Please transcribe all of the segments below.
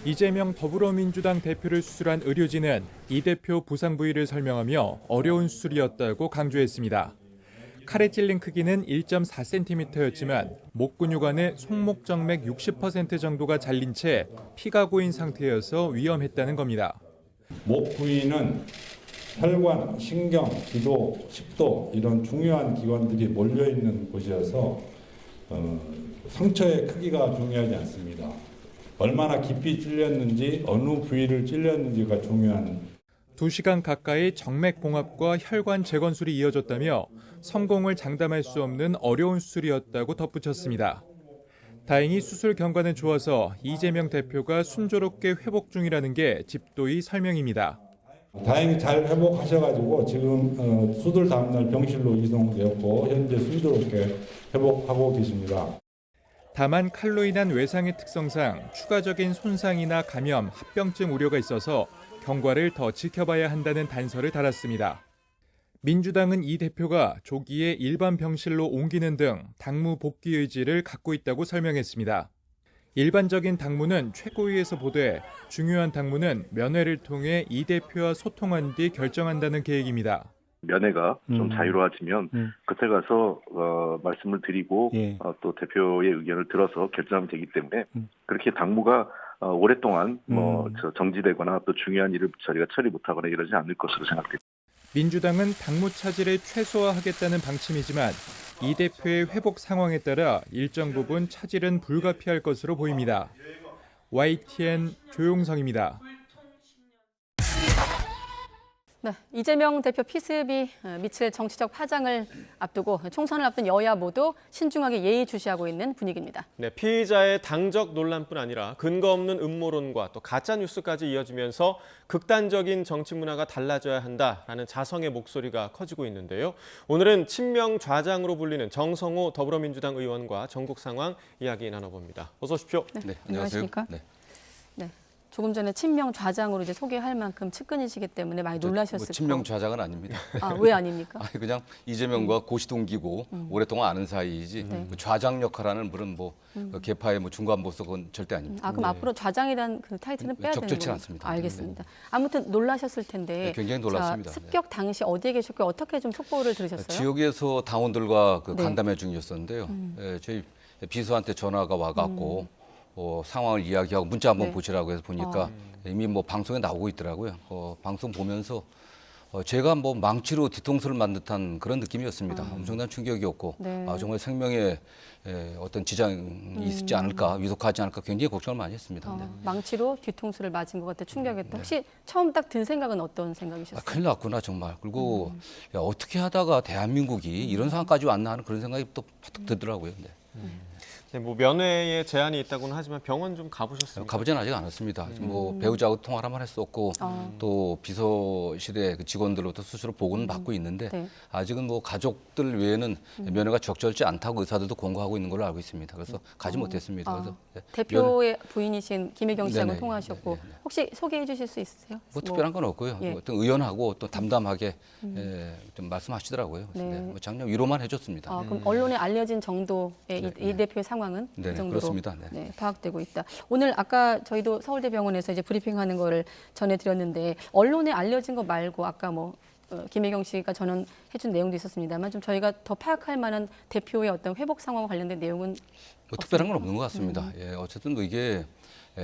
이재명 더불어민주당 대표를 수술한 의료진은 이 대표 부상 부위를 설명하며 어려운 수술이었다고 강조했습니다. 칼에 찔린 크기는 1.4cm였지만 목 근육 안에 손목정맥 60% 정도가 잘린 채 피가 고인 상태여서 위험했다는 겁니다. 목 부위는 혈관, 신경, 기도, 식도 이런 중요한 기관들이 몰려있는 곳이어서 상처의 크기가 중요하지 않습니다. 얼마나 깊이 찔렸는지, 어느 부위를 찔렸는지가 중요한. 2시간 가까이 정맥 봉합과 혈관 재건술이 이어졌다며 성공을 장담할 수 없는 어려운 수술이었다고 덧붙였습니다. 다행히 수술 경과는 좋아서 이재명 대표가 순조롭게 회복 중이라는 게 집도의 설명입니다. 다행히 잘 회복하셔가지고 지금 수술 다음날 병실로 이송되었고 현재 순조롭게 회복하고 계십니다. 다만 칼로 인한 외상의 특성상 추가적인 손상이나 감염, 합병증 우려가 있어서 경과를 더 지켜봐야 한다는 단서를 달았습니다. 민주당은 이 대표가 조기에 일반 병실로 옮기는 등 당무 복귀 의지를 갖고 있다고 설명했습니다. 일반적인 당무는 최고위에서 보되 중요한 당무는 면회를 통해 이 대표와 소통한 뒤 결정한다는 계획입니다. 면회가 좀 자유로워지면 그때 가서 말씀을 드리고 또 대표의 의견을 들어서 결정하면 되기 때문에 그렇게 당무가 오랫동안 정지되거나 또 중요한 일을 저희가 처리 못하거나 이러지 않을 것으로 생각됩니다. 민주당은 당무 차질을 최소화하겠다는 방침이지만 이 대표의 회복 상황에 따라 일정 부분 차질은 불가피할 것으로 보입니다. YTN 조용성입니다. 네, 이재명 대표 피습이 미칠 정치적 파장을 앞두고 총선을 앞둔 여야 모두 신중하게 예의주시하고 있는 분위기입니다. 네, 피의자의 당적 논란뿐 아니라 근거 없는 음모론과 또 가짜 뉴스까지 이어지면서 극단적인 정치 문화가 달라져야 한다라는 자성의 목소리가 커지고 있는데요. 오늘은 친명 좌장으로 불리는 정성호 더불어민주당 의원과 전국 상황 이야기 나눠봅니다. 어서 오십시오. 네, 안녕하십니까? 네. 조금 전에 친명 좌장으로 이제 소개할 만큼 측근이시기 때문에 많이 놀라셨을 거예요. 친명 좌장은 아닙니다. 아, 왜 아닙니까? 그냥 이재명과 고시동기고 오랫동안 아는 사이이지 좌장 역할하는 그런 개파의 중간 보석은 절대 아닙니다. 그럼 앞으로 좌장이란 그 타이틀은 빼야 되는 거예요? 적절치 않습니다. 알겠습니다. 아무튼 놀라셨을 텐데. 굉장히 놀랐습니다. 습격 당시 어디에 계셨고 어떻게 좀 속보를 들으셨어요? 지역에서 당원들과 간담회 중이었었는데요. 저희 비서한테 전화가 와갖고 상황을 이야기하고 문자 한번 보시라고 해서 보니까 이미 방송에 나오고 있더라고요. 방송 보면서 제가 망치로 뒤통수를 만 듯한 그런 느낌이었습니다. 엄청난 충격이었고 정말 생명에 어떤 지장이 있지 않을까, 위독하지 않을까 굉장히 걱정을 많이 했습니다. 망치로 뒤통수를 맞은 것 같아 충격했다. 혹시 처음 딱 든 생각은 어떤 생각이셨어요? 큰일 났구나 정말. 그리고 어떻게 하다가 대한민국이 이런 상황까지 왔나 하는 그런 생각이 또 파뜩 들더라고요. 네, 면회에 제한이 있다고는 하지만 병원 좀 가보셨습니까? 가보지는 아직 않았습니다. 배우자하고 통화를 한번 했었고 또 비서실의 직원들로부터 수시로 보고는 받고 있는데 아직은 가족들 외에는 면회가 적절치 않다고 의사들도 공고하고 있는 걸로 알고 있습니다. 그래서 가지 못했습니다. 그래서 대표의 부인이신 김혜경 씨하고 통화하셨고 혹시 소개해 주실 수 있으세요? 특별한 건 없고요. 어떤 의원하고 또 담담하게 좀 말씀하시더라고요. 작년 위로만 해줬습니다. 그럼 언론에 알려진 정도의 이 대표의 상황은 그 정도로 그렇습니다. 파악되고 있다. 오늘 아까 저희도 서울대병원에서 이제 브리핑하는 거를 전해드렸는데 언론에 알려진 거 말고 아까 김혜경 씨가 전원 해준 내용도 있었습니다만 좀 저희가 더 파악할 만한 대표의 어떤 회복 상황과 관련된 내용은 특별한 건 없는 것 같습니다. 어쨌든 이게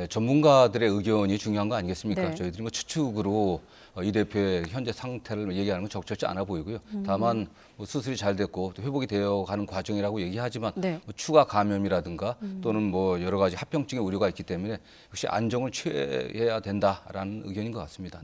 전문가들의 의견이 중요한 거 아니겠습니까? 저희들이 추측으로 이 대표의 현재 상태를 얘기하는 건 적절치 않아 보이고요. 다만 수술이 잘 됐고 또 회복이 되어가는 과정이라고 얘기하지만 추가 감염이라든가 또는 여러 가지 합병증의 우려가 있기 때문에 역시 안정을 취해야 된다라는 의견인 것 같습니다.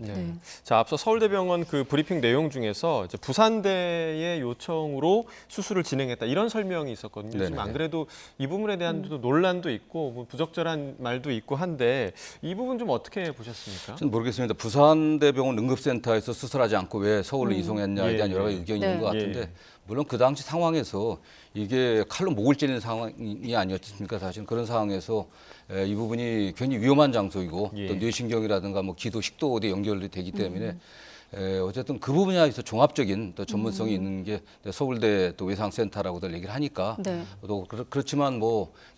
자, 앞서 서울대병원 그 브리핑 내용 중에서 이제 부산대의 요청으로 수술을 진행했다 이런 설명이 있었거든요. 지금 안 그래도 이 부분에 대한 논란도 있고 부적절한 말도 있고 한데 이 부분 좀 어떻게 보셨습니까? 저는 모르겠습니다. 부산대병원 응급센터에서 수술하지 않고 왜 서울로 이송했냐에 대한 여러 가지 의견이 있는 것 같은데 물론 그 당시 상황에서 이게 칼로 목을 찌르는 상황이 아니었습니까? 사실 그런 상황에서 이 부분이 굉장히 위험한 장소이고 또 뇌신경이라든가 기도, 식도 어디에 연결이 되기 때문에 어쨌든 그 부분에 있어서 종합적인 또 전문성이 있는 게 서울대 또 외상센터라고들 얘기를 하니까 또 그렇지만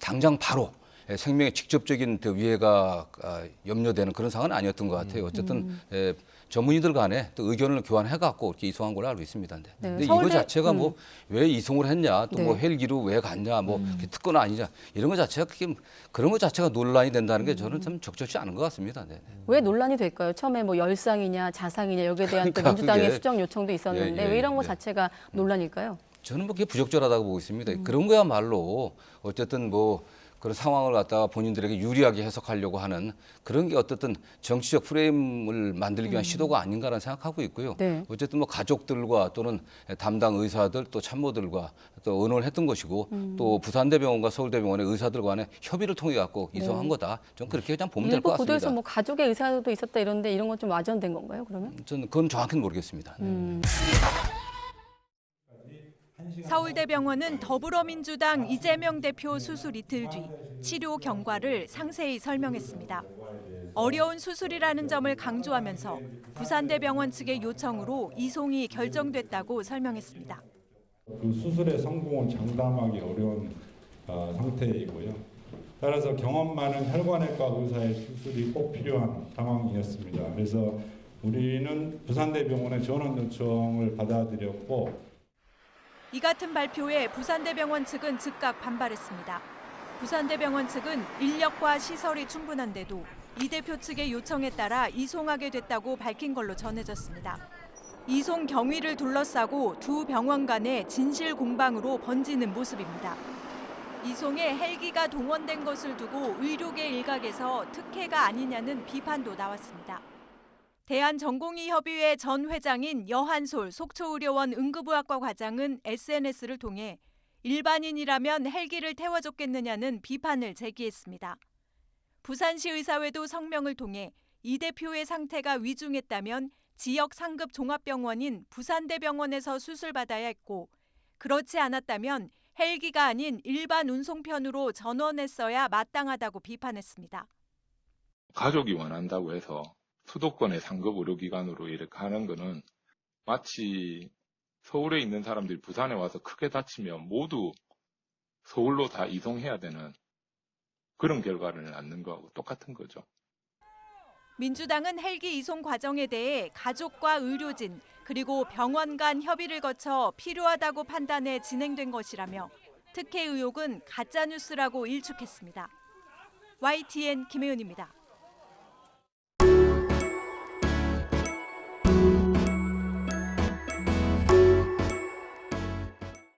당장 바로 생명에 직접적인 그 위해가 염려되는 그런 상황은 아니었던 것 같아요. 어쨌든 전문의들 간에 또 의견을 교환해갖고 이렇게 이송한 걸로 알고 있습니다. 근데 이거 자체가 뭐 왜 이송을 했냐, 또 뭐 헬기로 왜 갔냐, 뭐 특권 아니냐 이런 것 자체가 그런 것 자체가 논란이 된다는 게 저는 참 적절치 않은 것 같습니다. 네. 왜 논란이 될까요? 처음에 뭐 열상이냐 자상이냐 여기에 대한 또 민주당의 수정 요청도 있었는데 왜 이런 것 자체가 논란일까요? 저는 뭐 그게 부적절하다고 보고 있습니다. 그런 거야말로 어쨌든 뭐 그런 상황을 갖다가 본인들에게 유리하게 해석하려고 하는 그런 게 어쨌든 정치적 프레임을 만들기 위한 시도가 아닌가라는 생각하고 있고요. 네. 어쨌든 뭐 가족들과 또는 담당 의사들 또 참모들과 또 의논을 했던 것이고 또 부산대병원과 서울대병원의 의사들 간의 협의를 통해 갖고 이송한 거다. 좀 그렇게 그냥 보면 될 것 일부 같습니다. 보도에서 뭐 가족의 의사도 있었다 이런데 이런 건 좀 와전된 건가요? 그러면? 저는 그건 정확히는 모르겠습니다. 서울대병원은 더불어민주당 이재명 대표 수술 이틀 뒤 치료 경과를 상세히 설명했습니다. 어려운 수술이라는 점을 강조하면서 부산대병원 측의 요청으로 이송이 결정됐다고 설명했습니다. 그 수술의 성공은 장담하기 어려운 상태이고요. 따라서 경험 많은 혈관외과 의사의 수술이 꼭 필요한 상황이었습니다. 그래서 우리는 부산대병원의 전원 요청을 받아들였고 이 같은 발표에 부산대병원 측은 즉각 반발했습니다. 부산대병원 측은 인력과 시설이 충분한데도 이 대표 측의 요청에 따라 이송하게 됐다고 밝힌 걸로 전해졌습니다. 이송 경위를 둘러싸고 두 병원 간의 진실 공방으로 번지는 모습입니다. 이송에 헬기가 동원된 것을 두고 의료계 일각에서 특혜가 아니냐는 비판도 나왔습니다. 대한전공의협의회 전 회장인 여한솔 속초의료원 응급의학과 과장은 SNS를 통해 일반인이라면 헬기를 태워줬겠느냐는 비판을 제기했습니다. 부산시 의사회도 성명을 통해 이 대표의 상태가 위중했다면 지역 상급 종합병원인 부산대병원에서 수술받아야 했고 그렇지 않았다면 헬기가 아닌 일반 운송편으로 전원했어야 마땅하다고 비판했습니다. 가족이 원한다고 해서 수도권의 상급 의료기관으로 이렇게 하는 거는 마치 서울에 있는 사람들이 부산에 와서 크게 다치면 모두 서울로 다 이송해야 되는 그런 결과를 낳는 거하고 똑같은 거죠. 민주당은 헬기 이송 과정에 대해 가족과 의료진 그리고 병원 간 협의를 거쳐 필요하다고 판단해 진행된 것이라며 특혜 의혹은 가짜뉴스라고 일축했습니다. YTN 김혜은입니다.